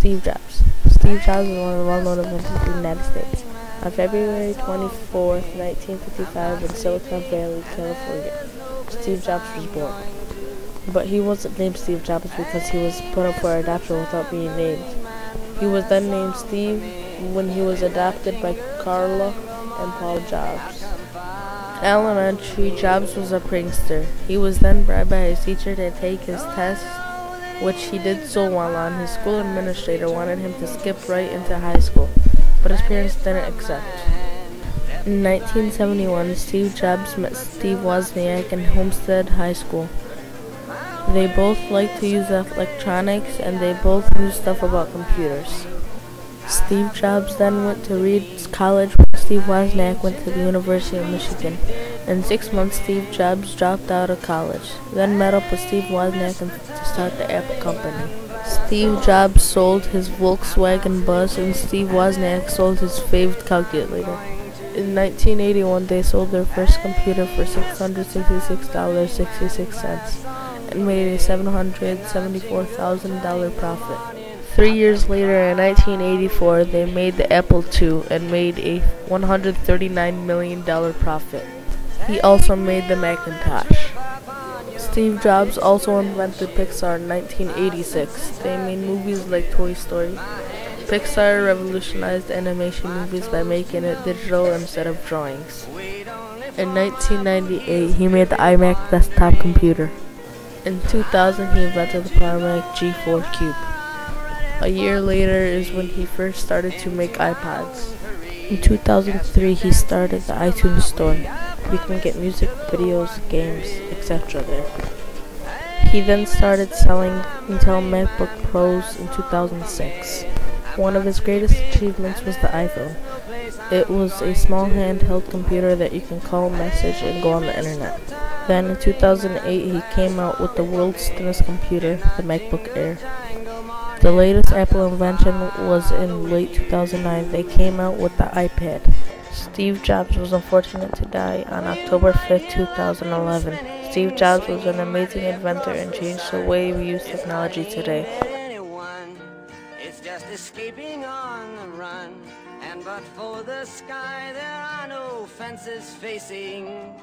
Steve Jobs. Steve Jobs is one of the well-known inventors in the United States. On February 24, 1955, in Silicon Valley, California, Steve Jobs was born. But he wasn't named Steve Jobs because he was put up for adoption without being named. He was then named Steve when he was adopted by Carla and Paul Jobs. In elementary, Jobs was a prankster. He was then bribed by his teacher to take his test, which he did so well on. His school administrator wanted him to skip right into high school, but his parents didn't accept. In 1971, Steve Jobs met Steve Wozniak in Homestead High School. They both liked to use electronics, and they both knew stuff about computers. Steve Jobs then went to Reed College, while Steve Wozniak went to the University of Michigan. In 6 months, Steve Jobs dropped out of college, then met up with Steve Wozniak to start the Apple company. Steve Jobs sold his Volkswagen bus, and Steve Wozniak sold his favorite calculator. In 1981, they sold their first computer for $666.66 and made a $774,000 profit. 3 years later, in 1984, they made the Apple II and made a $139 million profit. He also made the Macintosh. Steve Jobs also invented Pixar in 1986. They made movies like Toy Story. Pixar revolutionized animation movies by making it digital instead of drawings. In 1998, he made the iMac desktop computer. In 2000, he invented the PowerMac G4 Cube. A year later is when he first started to make iPods. In 2003, he started the iTunes Store. You can get music, videos, games, etc. there. He then started selling Intel MacBook Pros in 2006. One of his greatest achievements was the iPhone. It was a small handheld computer that you can call, message, and go on the internet. Then in 2008, he came out with the world's thinnest computer, the MacBook Air. The latest Apple invention was in late 2009. They came out with the iPad. Steve Jobs was unfortunate to die on October 5, 2011. Steve Jobs was an amazing inventor and changed the way we use technology today. It's just escaping on the run, and but for the sky there are no fences facing.